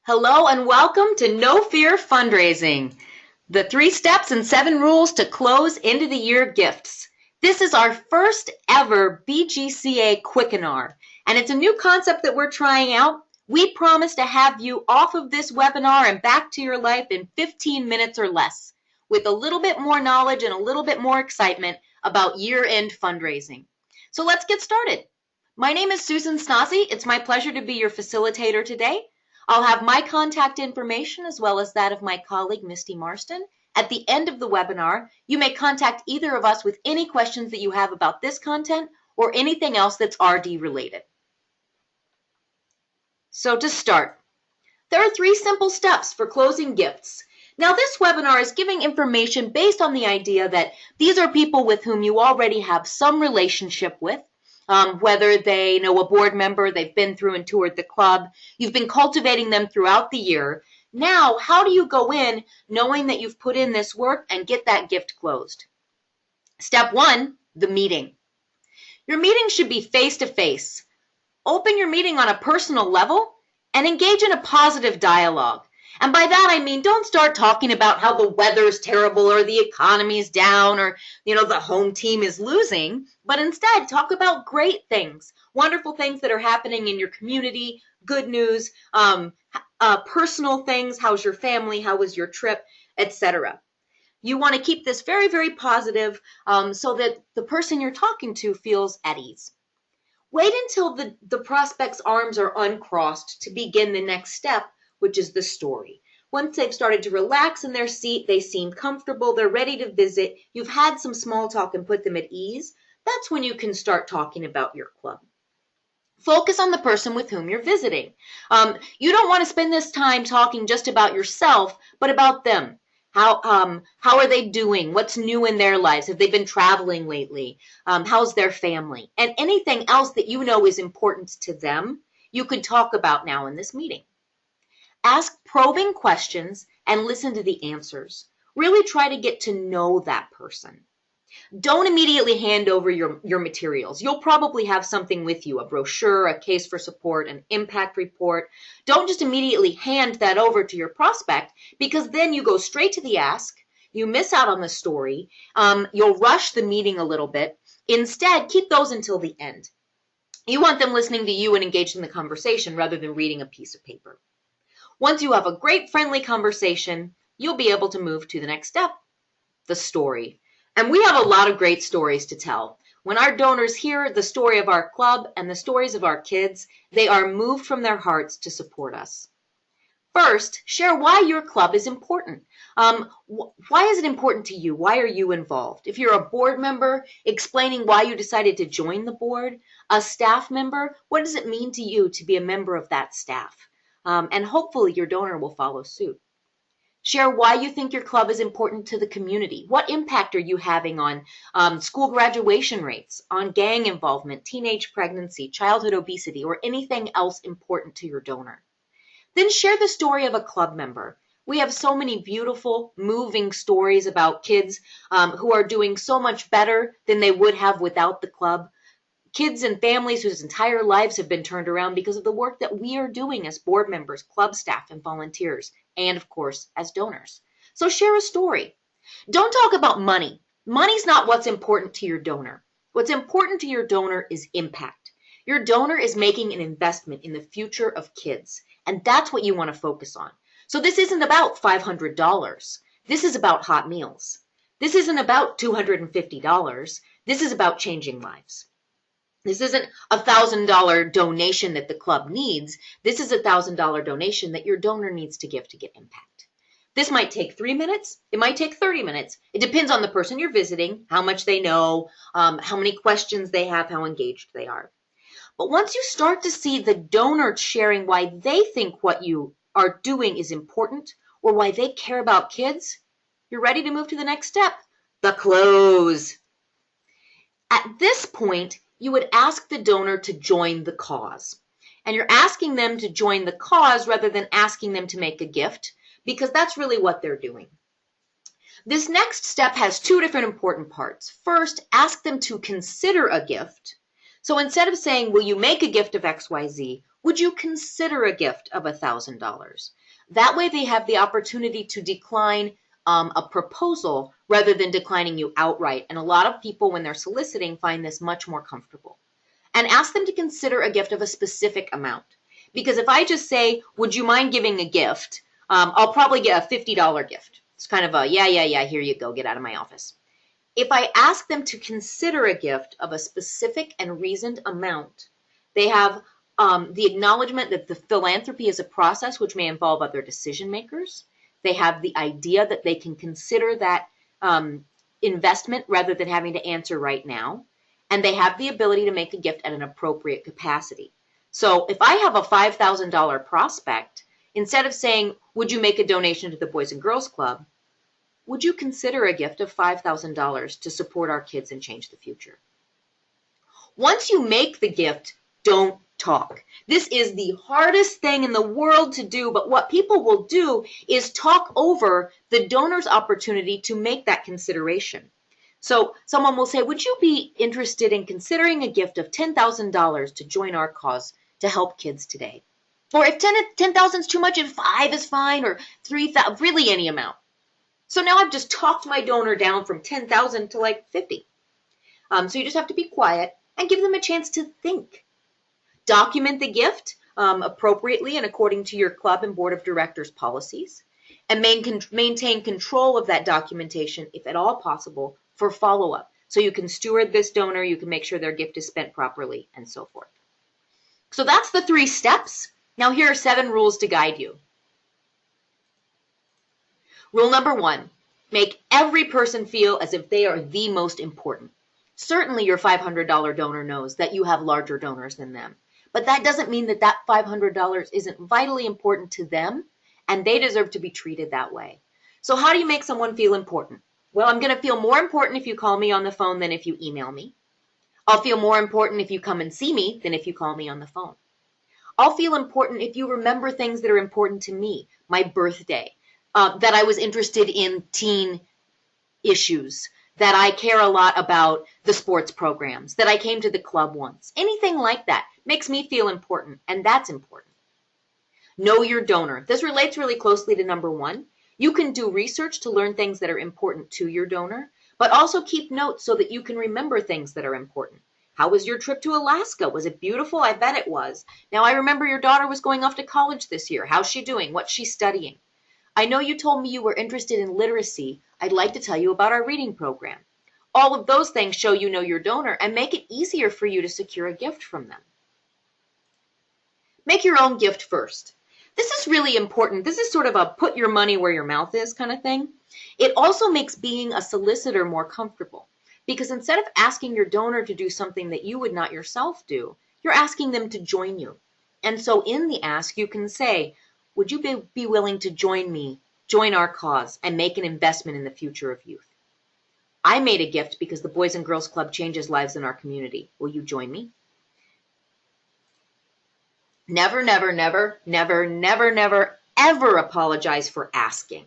Hello and welcome to No Fear Fundraising, the 3 steps and 7 rules to close end of the year gifts. This is our first ever BGCA Quickenar, and it's a new concept that we're trying out. We promise to have you off of this webinar and back to your life in 15 minutes or less, with a little bit more knowledge and a little bit more excitement about year-end fundraising. So let's get started. My name is Susan Snozzy. It's my pleasure to be your facilitator today. I'll have my contact information as well as that of my colleague, Misty Marston. At the end of the webinar, you may contact either of us with any questions that you have about this content or anything else that's RD related. So to start, there are 3 simple steps for closing gifts. Now this webinar is giving information based on the idea that these are people with whom you already have some relationship with. Whether they know a board member, they've been through and toured the club, you've been cultivating them throughout the year. Now, how do you go in knowing that you've put in this work and get that gift closed? Step 1, the meeting. Your meeting should be face-to-face. Open your meeting on a personal level and engage in a positive dialogue. And by that, I mean, don't start talking about how the weather's terrible or the economy's down or, the home team is losing, but instead talk about great things, wonderful things that are happening in your community, good news, personal things, how's your family, how was your trip, etc. You want to keep this very, very positive so that the person you're talking to feels at ease. Wait until the prospect's arms are uncrossed to begin the next step, which is the story. Once they've started to relax in their seat, they seem comfortable, they're ready to visit, you've had some small talk and put them at ease, that's when you can start talking about your club. Focus on the person with whom you're visiting. You don't want to spend this time talking just about yourself, but about them. How are they doing? What's new in their lives? Have they been traveling lately? How's their family? And anything else that you know is important to them, you could talk about now in this meeting. Ask probing questions and listen to the answers. Really try to get to know that person. Don't immediately hand over your materials. You'll probably have something with you, a brochure, a case for support, an impact report. Don't just immediately hand that over to your prospect because then you go straight to the ask. You miss out on the story. You'll rush the meeting a little bit. Instead, keep those until the end. You want them listening to you and engaged in the conversation rather than reading a piece of paper. Once you have a great friendly conversation, you'll be able to move to the next step, the story. And we have a lot of great stories to tell. When our donors hear the story of our club and the stories of our kids, they are moved from their hearts to support us. First, share why your club is important. Why is it important to you? Why are you involved? If you're a board member, explaining why you decided to join the board. A staff member, what does it mean to you to be a member of that staff? And hopefully your donor will follow suit. Share why you think your club is important to the community. What impact are you having on school graduation rates, on gang involvement, teenage pregnancy, childhood obesity, or anything else important to your donor? Then share the story of a club member. We have so many beautiful, moving stories about kids who are doing so much better than they would have without the club. Kids and families whose entire lives have been turned around because of the work that we are doing as board members, club staff, and volunteers, and of course, as donors. So share a story. Don't talk about money. Money's not what's important to your donor. What's important to your donor is impact. Your donor is making an investment in the future of kids, and that's what you want to focus on. So this isn't about $500. This is about hot meals. This isn't about $250. This is about changing lives. This isn't a $1,000 donation that the club needs. This is a $1,000 donation that your donor needs to give to get impact. This might take 3 minutes. It might take 30 minutes. It depends on the person you're visiting, how much they know, how many questions they have, how engaged they are. But once you start to see the donor sharing why they think what you are doing is important or why they care about kids, you're ready to move to the next step, the close. At this point, you would ask the donor to join the cause. And you're asking them to join the cause rather than asking them to make a gift, because that's really what they're doing. This next step has 2 different important parts. First, ask them to consider a gift. So instead of saying, will you make a gift of XYZ, would you consider a gift of $1,000? That way they have the opportunity to decline a proposal rather than declining you outright. And a lot of people, when they're soliciting, find this much more comfortable. And ask them to consider a gift of a specific amount. Because if I just say, would you mind giving a gift? I'll probably get a $50 gift. It's kind of a, yeah, here you go, get out of my office. If I ask them to consider a gift of a specific and reasoned amount, they have the acknowledgement that the philanthropy is a process which may involve other decision makers. They have the idea that they can consider that investment rather than having to answer right now. And they have the ability to make a gift at an appropriate capacity. So if I have a $5,000 prospect, instead of saying, would you make a donation to the Boys and Girls Club? Would you consider a gift of $5,000 to support our kids and change the future? Once you make the gift, don't talk. This is the hardest thing in the world to do, but what people will do is talk over the donor's opportunity to make that consideration. So someone will say, would you be interested in considering a gift of $10,000 to join our cause to help kids today? Or if 10,000 is too much and 5 is fine, or 3,000, really any amount. So now I've just talked my donor down from 10,000 to like 50. So you just have to be quiet and give them a chance to think. Document the gift appropriately and according to your club and board of directors policies, and maintain control of that documentation, if at all possible, for follow-up. So you can steward this donor, you can make sure their gift is spent properly, and so forth. So that's the 3 steps. Now here are 7 rules to guide you. Rule number 1, make every person feel as if they are the most important. Certainly your $500 donor knows that you have larger donors than them, but that doesn't mean that that $500 isn't vitally important to them, and they deserve to be treated that way. So how do you make someone feel important? Well, I'm going to feel more important if you call me on the phone than if you email me. I'll feel more important if you come and see me than if you call me on the phone. I'll feel important if you remember things that are important to me, my birthday, that I was interested in teen issues, that I care a lot about the sports programs, that I came to the club once. Anything like that makes me feel important, and that's important. Know your donor. This relates really closely to number 1. You can do research to learn things that are important to your donor, but also keep notes so that you can remember things that are important. How was your trip to Alaska? Was it beautiful? I bet it was. Now I remember your daughter was going off to college this year. How's she doing? What's she studying? I know you told me you were interested in literacy. I'd like to tell you about our reading program. All of those things show you know your donor and make it easier for you to secure a gift from them. Make your own gift first. This is really important. This is sort of a put your money where your mouth is kind of thing. It also makes being a solicitor more comfortable, because instead of asking your donor to do something that you would not yourself do, you're asking them to join you. And so in the ask, you can say, would you be willing to join me, join our cause, and make an investment in the future of youth? I made a gift because the Boys and Girls Club changes lives in our community. Will you join me? Never, never, never, never, never, never, ever apologize for asking.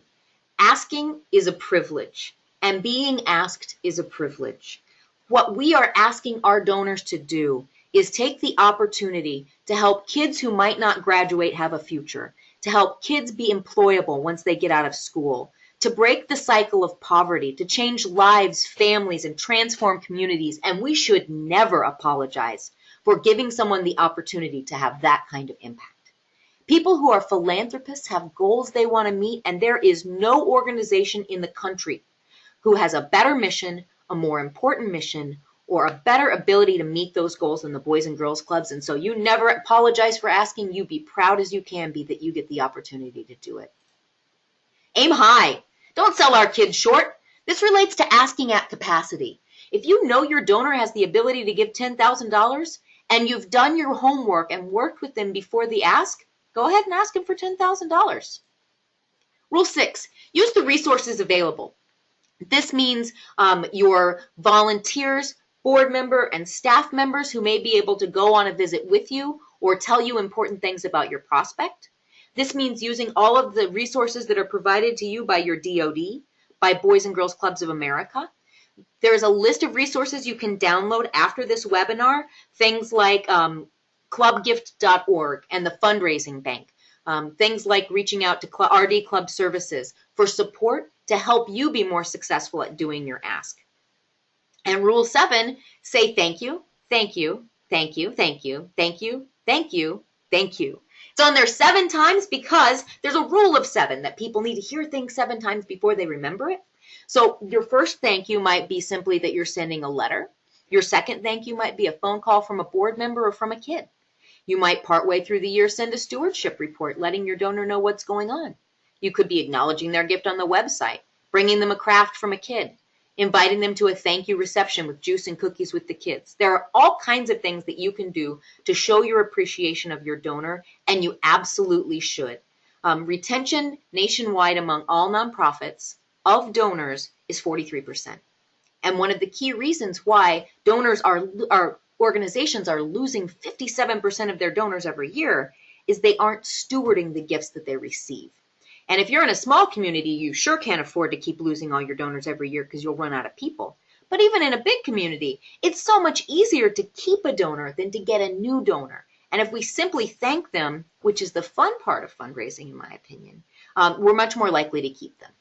Asking is a privilege, and being asked is a privilege. What we are asking our donors to do is take the opportunity to help kids who might not graduate have a future, to help kids be employable once they get out of school, to break the cycle of poverty, to change lives, families, and transform communities, and we should never apologize for giving someone the opportunity to have that kind of impact. People who are philanthropists have goals they want to meet, and there is no organization in the country who has a better mission, a more important mission, or a better ability to meet those goals than the Boys and Girls Clubs. And so you never apologize for asking. You be proud as you can be that you get the opportunity to do it. Aim high. Don't sell our kids short. This relates to asking at capacity. If you know your donor has the ability to give $10,000 and you've done your homework and worked with them before the ask, go ahead and ask them for $10,000. Rule 6, use the resources available. This means your volunteers, board member, and staff members who may be able to go on a visit with you or tell you important things about your prospect. This means using all of the resources that are provided to you by your DoD, by Boys and Girls Clubs of America. There is a list of resources you can download after this webinar, things like clubgift.org and the Fundraising Bank. Things like reaching out to RD Club Services for support to help you be more successful at doing your ask. And rule 7, say thank you, thank you, thank you, thank you, thank you, thank you, thank you. It's on there 7 times because there's a rule of 7 that people need to hear things 7 times before they remember it. So your first thank you might be simply that you're sending a letter. Your second thank you might be a phone call from a board member or from a kid. You might partway through the year send a stewardship report, letting your donor know what's going on. You could be acknowledging their gift on the website, bringing them a craft from a kid, inviting them to a thank you reception with juice and cookies with the kids. There are all kinds of things that you can do to show your appreciation of your donor, and you absolutely should. Retention nationwide among all nonprofits of donors is 43%. And one of the key reasons why organizations are losing 57% of their donors every year is they aren't stewarding the gifts that they receive. And if you're in a small community, you sure can't afford to keep losing all your donors every year because you'll run out of people. But even in a big community, it's so much easier to keep a donor than to get a new donor. And if we simply thank them, which is the fun part of fundraising, in my opinion, we're much more likely to keep them.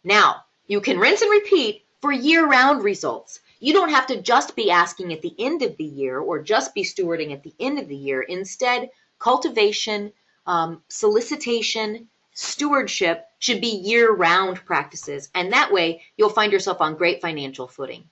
Now, you can rinse and repeat for year-round results. You don't have to just be asking at the end of the year or just be stewarding at the end of the year. Instead, cultivation, solicitation, stewardship should be year-round practices, and that way you'll find yourself on great financial footing.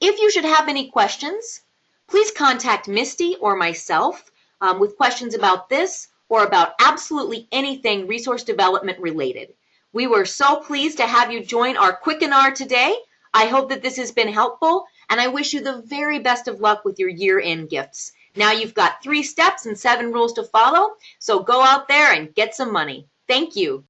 If you should have any questions, please contact Misty or myself with questions about this or about absolutely anything resource development related. We were so pleased to have you join our Quickenar today. I hope that this has been helpful, and I wish you the very best of luck with your year-end gifts. Now you've got 3 steps and 7 rules to follow, so go out there and get some money. Thank you.